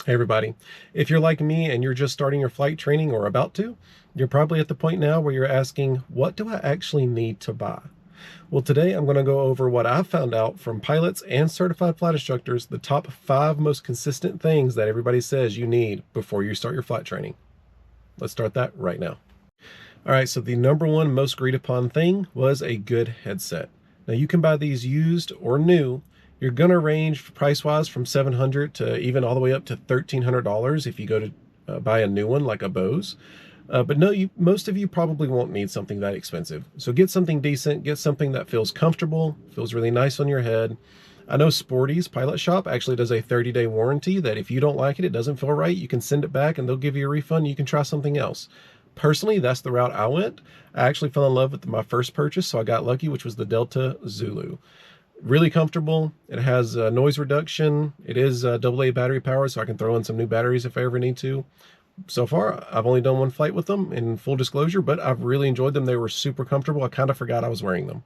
Hey everybody, if you're like me and you're just starting your flight training or about to, you're probably at the point now where you're asking, what do I actually need to buy? Well, today I'm going to go over what I've found out from pilots and certified flight instructors, the top 5 most consistent things that everybody says you need before you start your flight training. Let's start that right now. All right, so the number one most agreed upon thing was a good headset. Now you can buy these used or new. You're going to range price-wise from $700 to even all the way up to $1,300 if you go to buy a new one like a Bose. But no, most of you probably won't need something that expensive. So get something decent, get something that feels comfortable, feels really nice on your head. I know Sporty's Pilot Shop actually does a 30-day warranty that if you don't like it, it doesn't feel right, you can send it back and they'll give you a refund. You can try something else. Personally, that's the route I went. I actually fell in love with my first purchase, so I got lucky, which was the Delta Zulu. Really comfortable. It has noise reduction. It is AA battery powered, so I can throw in some new batteries if I ever need to. So far, I've only done one flight with them, in full disclosure, but I've really enjoyed them. They were super comfortable. I kind of forgot I was wearing them.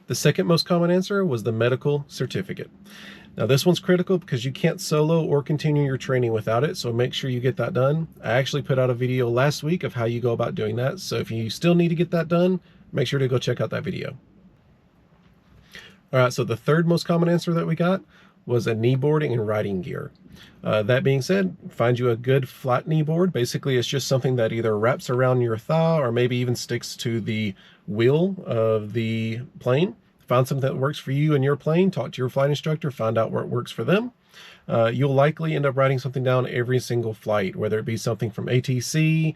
The second most common answer was the medical certificate. Now this one's critical because you can't solo or continue your training without it, so make sure you get that done. I actually put out a video last week of how you go about doing that, so if you still need to get that done, make sure to go check out that video. All right, so the third most common answer that we got was a knee board and riding gear. That being said, find you a good flat knee board. Basically, it's just something that either wraps around your thigh or maybe even sticks to the wheel of the plane. Find something that works for you and your plane. Talk to your flight instructor, find out where it works for them. You'll likely end up writing something down every single flight, whether it be something from ATC,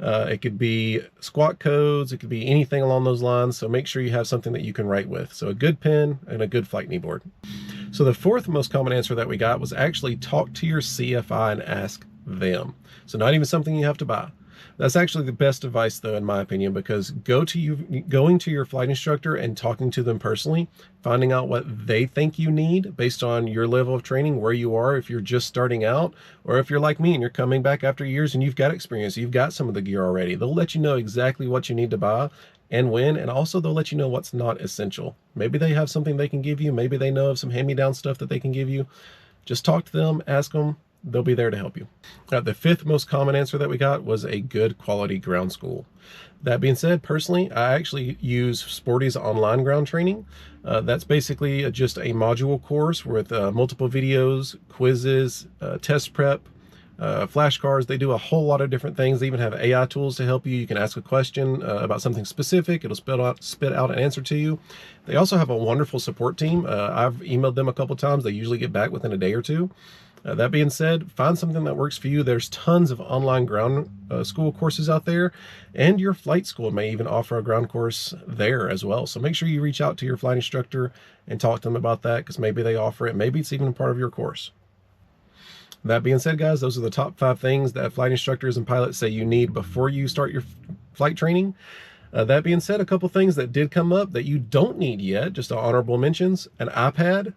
it could be squawk codes, it could be anything along those lines. So make sure you have something that you can write with. So a good pen and a good flight knee board. So the fourth most common answer that we got was actually talk to your CFI and ask them. So not even something you have to buy. That's actually the best advice though, in my opinion, because going to your flight instructor and talking to them personally, finding out what they think you need based on your level of training, where you are, if you're just starting out, or if you're like me and you're coming back after years and you've got experience, you've got some of the gear already. They'll let you know exactly what you need to buy and when, and also they'll let you know what's not essential. Maybe they have something they can give you. Maybe they know of some hand-me-down stuff that they can give you. Just talk to them, ask them. They'll be there to help you. The fifth most common answer that we got was a good quality ground school. That being said, personally, I actually use Sporty's online ground training. That's basically just a module course with multiple videos, quizzes, test prep, flashcards. They do a whole lot of different things. They even have AI tools to help you. You can ask a question about something specific. It'll spit out an answer to you. They also have a wonderful support team. I've emailed them a couple times. They usually get back within a day or two. That being said, find something that works for you. There's tons of online ground school courses out there, and your flight school may even offer a ground course there as well. So make sure you reach out to your flight instructor and talk to them about that, because maybe they offer it. Maybe it's even a part of your course. That being said, guys, those are the top 5 things that flight instructors and pilots say you need before you start your flight training. That being said, a couple things that did come up that you don't need yet, just honorable mentions: an iPad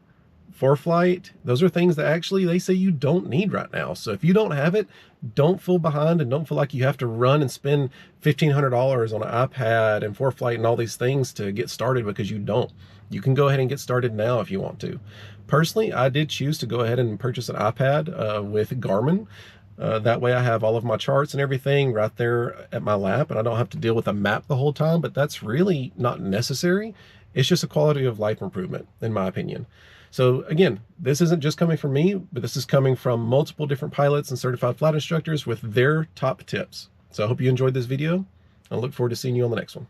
for flight. Those are things that actually they say you don't need right now. So if you don't have it, don't feel behind and don't feel like you have to run and spend $1,500 on an iPad and for flight and all these things to get started, because you don't. You can go ahead and get started now if you want to. Personally, I did choose to go ahead and purchase an iPad with Garmin. That way I have all of my charts and everything right there at my lap, and I don't have to deal with a map the whole time, but that's really not necessary. It's just a quality of life improvement, in my opinion. So again, this isn't just coming from me, but this is coming from multiple different pilots and certified flight instructors with their top tips. So I hope you enjoyed this video. I look forward to seeing you on the next one.